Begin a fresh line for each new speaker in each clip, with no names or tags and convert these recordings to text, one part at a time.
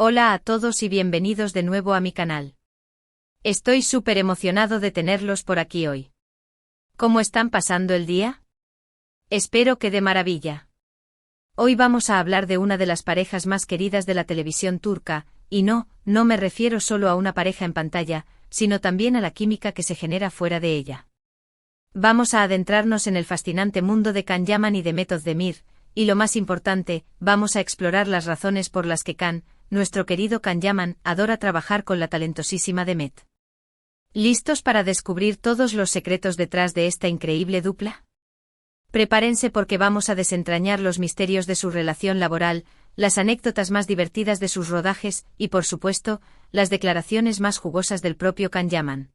Hola a todos y bienvenidos de nuevo a mi canal. Estoy súper emocionado de tenerlos por aquí hoy. ¿Cómo están pasando el día? Espero que de maravilla. Hoy vamos a hablar de una de las parejas más queridas de la televisión turca, y no me refiero solo a una pareja en pantalla, sino también a la química que se genera fuera de ella. Vamos a adentrarnos en el fascinante mundo de Can Yaman y Demet Özdemir, y lo más importante, vamos a explorar las razones por las que nuestro querido Can Yaman, adora trabajar con la talentosísima Demet. ¿Listos para descubrir todos los secretos detrás de esta increíble dupla? Prepárense porque vamos a desentrañar los misterios de su relación laboral, las anécdotas más divertidas de sus rodajes y, por supuesto, las declaraciones más jugosas del propio Can Yaman.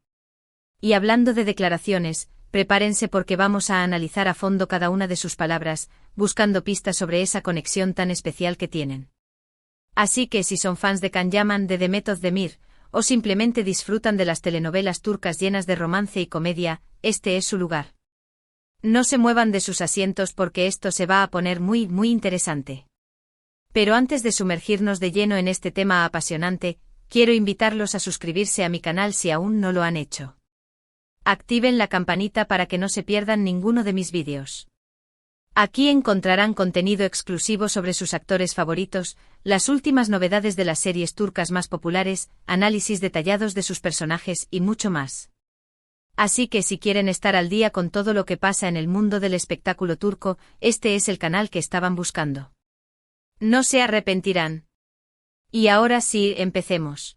Y hablando de declaraciones, prepárense porque vamos a analizar a fondo cada una de sus palabras, buscando pistas sobre esa conexión tan especial que tienen. Así que si son fans de Can Yaman, de Demet Özdemir, o simplemente disfrutan de las telenovelas turcas llenas de romance y comedia, este es su lugar. No se muevan de sus asientos porque esto se va a poner muy interesante. Pero antes de sumergirnos de lleno en este tema apasionante, quiero invitarlos a suscribirse a mi canal si aún no lo han hecho. Activen la campanita para que no se pierdan ninguno de mis vídeos. Aquí encontrarán contenido exclusivo sobre sus actores favoritos, las últimas novedades de las series turcas más populares, análisis detallados de sus personajes y mucho más. Así que si quieren estar al día con todo lo que pasa en el mundo del espectáculo turco, este es el canal que estaban buscando. No se arrepentirán. Y ahora sí, empecemos.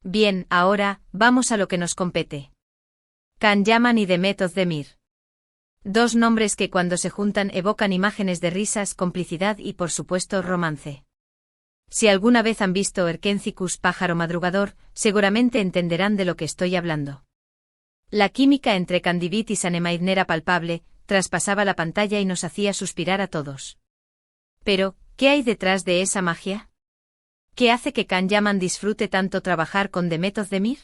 Bien, ahora, vamos a lo que nos compete. Can Yaman y Demet Özdemir. Dos nombres que cuando se juntan evocan imágenes de risas, complicidad y por supuesto romance. Si alguna vez han visto Erkencikus, pájaro madrugador, seguramente entenderán de lo que estoy hablando. La química entre Candivit y Sanemide era palpable, traspasaba la pantalla y nos hacía suspirar a todos. Pero, ¿qué hay detrás de esa magia? ¿Qué hace que Can Yaman disfrute tanto trabajar con Demet Özdemir?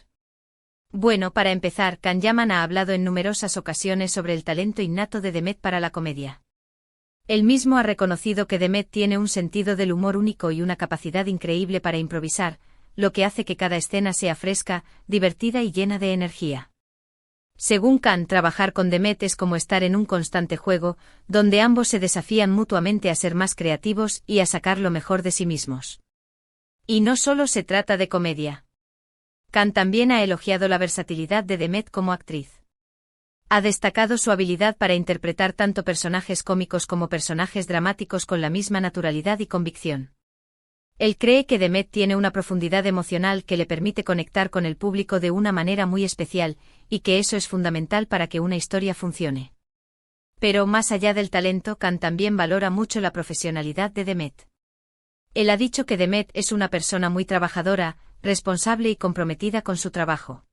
Bueno, para empezar, Can Yaman ha hablado en numerosas ocasiones sobre el talento innato de Demet para la comedia. Él mismo ha reconocido que Demet tiene un sentido del humor único y una capacidad increíble para improvisar, lo que hace que cada escena sea fresca, divertida y llena de energía. Según Can, trabajar con Demet es como estar en un constante juego, donde ambos se desafían mutuamente a ser más creativos y a sacar lo mejor de sí mismos. Y no solo se trata de comedia. Can también ha elogiado la versatilidad de Demet como actriz. Ha destacado su habilidad para interpretar tanto personajes cómicos como personajes dramáticos con la misma naturalidad y convicción. Él cree que Demet tiene una profundidad emocional que le permite conectar con el público de una manera muy especial, y que eso es fundamental para que una historia funcione. Pero más allá del talento, Can también valora mucho la profesionalidad de Demet. Él ha dicho que Demet es una persona muy trabajadora, responsable y comprometida con su trabajo.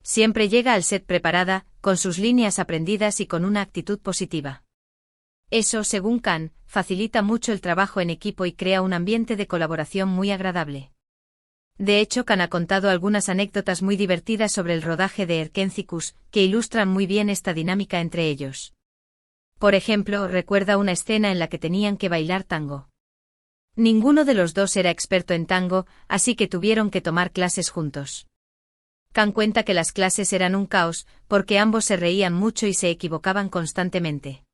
Siempre llega al set preparada, con sus líneas aprendidas y con una actitud positiva. Eso, según Can, facilita mucho el trabajo en equipo y crea un ambiente de colaboración muy agradable. De hecho, Can ha contado algunas anécdotas muy divertidas sobre el rodaje de Erkencikus, que ilustran muy bien esta dinámica entre ellos. Por ejemplo, recuerda una escena en la que tenían que bailar tango. Ninguno de los dos era experto en tango, así que tuvieron que tomar clases juntos. Can cuenta que las clases eran un caos, porque ambos se reían mucho y se equivocaban constantemente.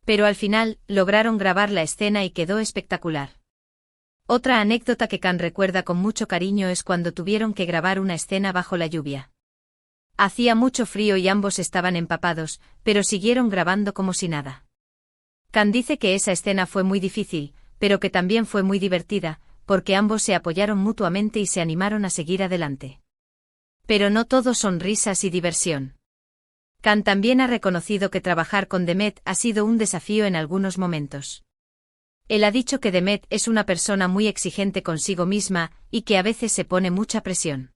Pero al final, lograron grabar la escena y quedó espectacular. Otra anécdota que Can recuerda con mucho cariño es cuando tuvieron que grabar una escena bajo la lluvia. Hacía mucho frío y ambos estaban empapados, pero siguieron grabando como si nada. Can dice que esa escena fue muy difícil, pero que también fue muy divertida, porque ambos se apoyaron mutuamente y se animaron a seguir adelante. Pero no todo son risas y diversión. Can también ha reconocido que trabajar con Demet ha sido un desafío en algunos momentos. Él ha dicho que Demet es una persona muy exigente consigo misma y que a veces se pone mucha presión.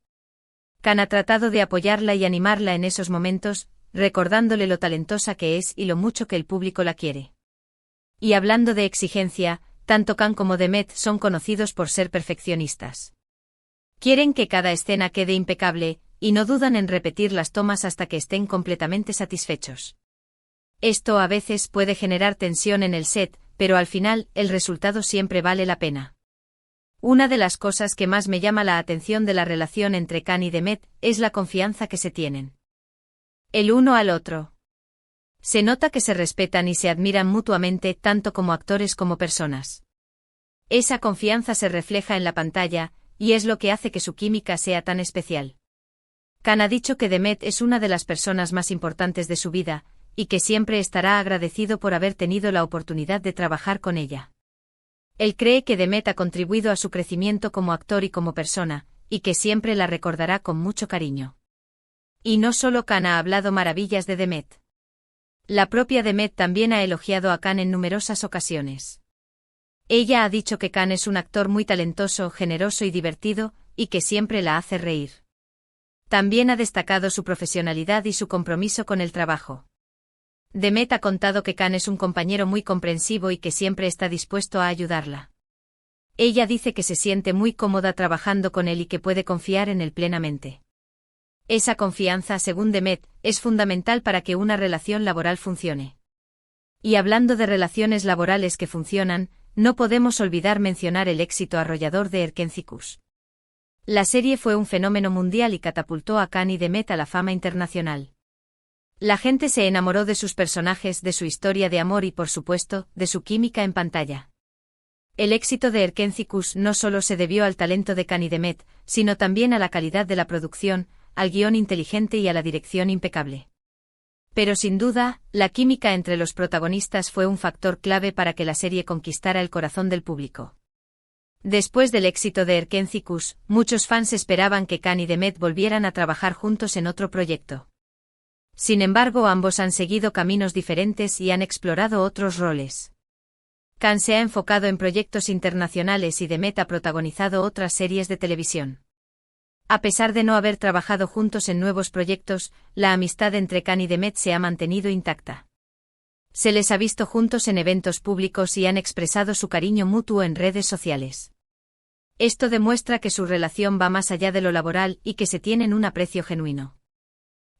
Can ha tratado de apoyarla y animarla en esos momentos, recordándole lo talentosa que es y lo mucho que el público la quiere. Y hablando de exigencia, tanto Can como Demet son conocidos por ser perfeccionistas. Quieren que cada escena quede impecable, y no dudan en repetir las tomas hasta que estén completamente satisfechos. Esto a veces puede generar tensión en el set, pero al final, el resultado siempre vale la pena. Una de las cosas que más me llama la atención de la relación entre Khan y Demet es la confianza que se tienen el uno al otro. Se nota que se respetan y se admiran mutuamente tanto como actores como personas. Esa confianza se refleja en la pantalla, y es lo que hace que su química sea tan especial. Khan ha dicho que Demet es una de las personas más importantes de su vida, y que siempre estará agradecido por haber tenido la oportunidad de trabajar con ella. Él cree que Demet ha contribuido a su crecimiento como actor y como persona, y que siempre la recordará con mucho cariño. Y no solo Khan ha hablado maravillas de Demet. La propia Demet también ha elogiado a Khan en numerosas ocasiones. Ella ha dicho que Khan es un actor muy talentoso, generoso y divertido, y que siempre la hace reír. También ha destacado su profesionalidad y su compromiso con el trabajo. Demet ha contado que Khan es un compañero muy comprensivo y que siempre está dispuesto a ayudarla. Ella dice que se siente muy cómoda trabajando con él y que puede confiar en él plenamente. Esa confianza, según Demet, es fundamental para que una relación laboral funcione. Y hablando de relaciones laborales que funcionan, no podemos olvidar mencionar el éxito arrollador de Erkencikus. La serie fue un fenómeno mundial y catapultó a Khan y Demet a la fama internacional. La gente se enamoró de sus personajes, de su historia de amor y, por supuesto, de su química en pantalla. El éxito de Erkencikus no solo se debió al talento de Khan y Demet, sino también a la calidad de la producción, al guión inteligente y a la dirección impecable. Pero sin duda, la química entre los protagonistas fue un factor clave para que la serie conquistara el corazón del público. Después del éxito de Erkencikus, muchos fans esperaban que Khan y Demet volvieran a trabajar juntos en otro proyecto. Sin embargo, ambos han seguido caminos diferentes y han explorado otros roles. Khan se ha enfocado en proyectos internacionales y Demet ha protagonizado otras series de televisión. A pesar de no haber trabajado juntos en nuevos proyectos, la amistad entre Khan y Demet se ha mantenido intacta. Se les ha visto juntos en eventos públicos y han expresado su cariño mutuo en redes sociales. Esto demuestra que su relación va más allá de lo laboral y que se tienen un aprecio genuino.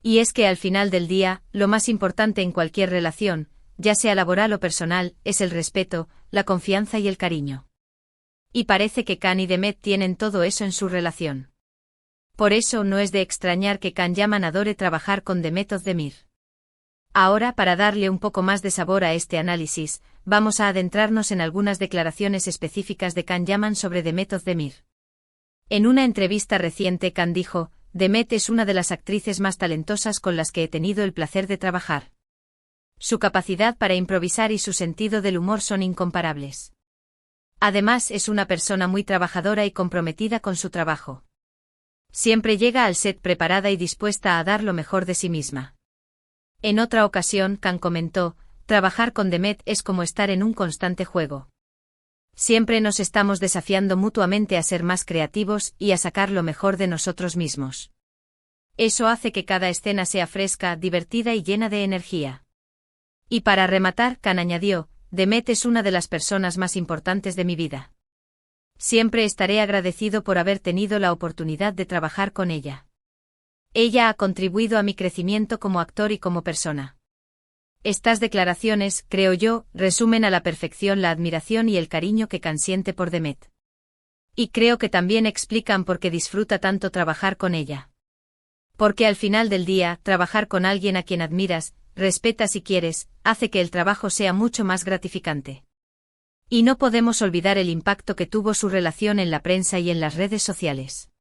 Y es que al final del día, lo más importante en cualquier relación, ya sea laboral o personal, es el respeto, la confianza y el cariño. Y parece que Khan y Demet tienen todo eso en su relación. Por eso no es de extrañar que Khan Yaman adore trabajar con Demet Özdemir. Ahora, para darle un poco más de sabor a este análisis, vamos a adentrarnos en algunas declaraciones específicas de Khan Yaman sobre Demet Özdemir. En una entrevista reciente, Khan dijo: Demet es una de las actrices más talentosas con las que he tenido el placer de trabajar. Su capacidad para improvisar y su sentido del humor son incomparables. Además, es una persona muy trabajadora y comprometida con su trabajo. Siempre llega al set preparada y dispuesta a dar lo mejor de sí misma. En otra ocasión, Khan comentó: trabajar con Demet es como estar en un constante juego. Siempre nos estamos desafiando mutuamente a ser más creativos y a sacar lo mejor de nosotros mismos. Eso hace que cada escena sea fresca, divertida y llena de energía. Y para rematar, Khan añadió: Demet es una de las personas más importantes de mi vida. Siempre estaré agradecido por haber tenido la oportunidad de trabajar con ella. Ella ha contribuido a mi crecimiento como actor y como persona. Estas declaraciones, creo yo, resumen a la perfección la admiración y el cariño que Khan siente por Demet. Y creo que también explican por qué disfruta tanto trabajar con ella. Porque al final del día, trabajar con alguien a quien admiras, respetas y quieres, hace que el trabajo sea mucho más gratificante. Y no podemos olvidar el impacto que tuvo su relación en la prensa y en las redes sociales.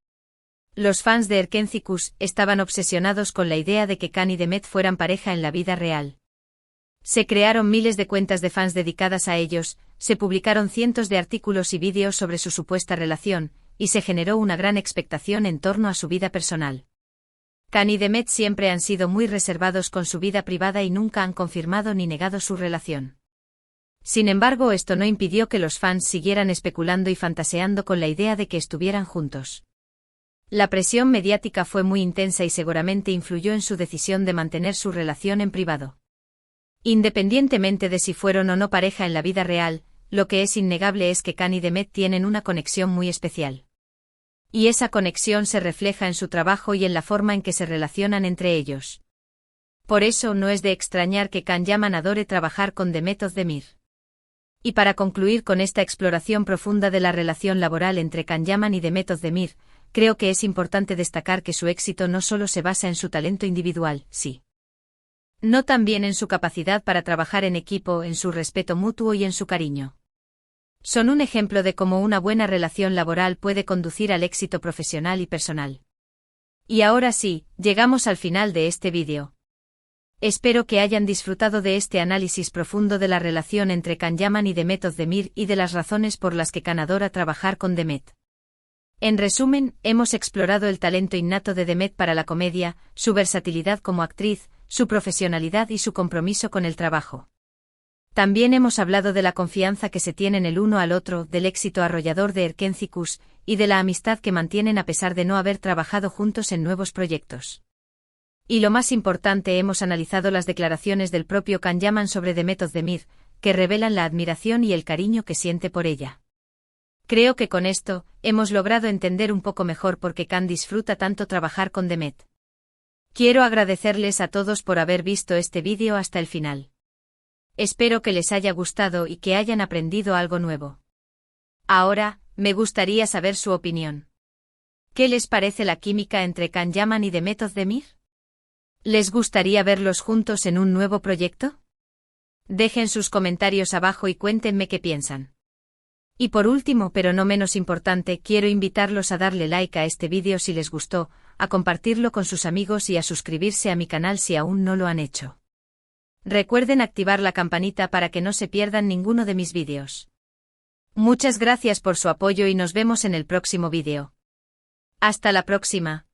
Los fans de Erkencikus estaban obsesionados con la idea de que Khan y Demet fueran pareja en la vida real. Se crearon miles de cuentas de fans dedicadas a ellos, se publicaron cientos de artículos y vídeos sobre su supuesta relación, y se generó una gran expectación en torno a su vida personal. Khan y Demet siempre han sido muy reservados con su vida privada y nunca han confirmado ni negado su relación. Sin embargo, esto no impidió que los fans siguieran especulando y fantaseando con la idea de que estuvieran juntos. La presión mediática fue muy intensa y seguramente influyó en su decisión de mantener su relación en privado. Independientemente de si fueron o no pareja en la vida real, lo que es innegable es que Khan y Demet tienen una conexión muy especial. Y esa conexión se refleja en su trabajo y en la forma en que se relacionan entre ellos. Por eso no es de extrañar que Khan Yaman adore trabajar con Demet Özdemir. Y para concluir con esta exploración profunda de la relación laboral entre Can Yaman y Demet Özdemir, creo que es importante destacar que su éxito no solo se basa en su talento individual, no también en su capacidad para trabajar en equipo, en su respeto mutuo y en su cariño. Son un ejemplo de cómo una buena relación laboral puede conducir al éxito profesional y personal. Y ahora sí, llegamos al final de este vídeo. Espero que hayan disfrutado de este análisis profundo de la relación entre Can Yaman y Demet Özdemir y de las razones por las que Can adora trabajar con Demet. En resumen, hemos explorado el talento innato de Demet para la comedia, su versatilidad como actriz, su profesionalidad y su compromiso con el trabajo. También hemos hablado de la confianza que se tienen el uno al otro, del éxito arrollador de Erkenci Kuş, y de la amistad que mantienen a pesar de no haber trabajado juntos en nuevos proyectos. Y lo más importante, hemos analizado las declaraciones del propio Can Yaman sobre Demet Özdemir, que revelan la admiración y el cariño que siente por ella. Creo que con esto, hemos logrado entender un poco mejor por qué Can disfruta tanto trabajar con Demet. Quiero agradecerles a todos por haber visto este vídeo hasta el final. Espero que les haya gustado y que hayan aprendido algo nuevo. Ahora, me gustaría saber su opinión. ¿Qué les parece la química entre Can Yaman y Demet Özdemir? ¿Les gustaría verlos juntos en un nuevo proyecto? Dejen sus comentarios abajo y cuéntenme qué piensan. Y por último, pero no menos importante, quiero invitarlos a darle like a este vídeo si les gustó, a compartirlo con sus amigos y a suscribirse a mi canal si aún no lo han hecho. Recuerden activar la campanita para que no se pierdan ninguno de mis vídeos. Muchas gracias por su apoyo y nos vemos en el próximo vídeo. Hasta la próxima.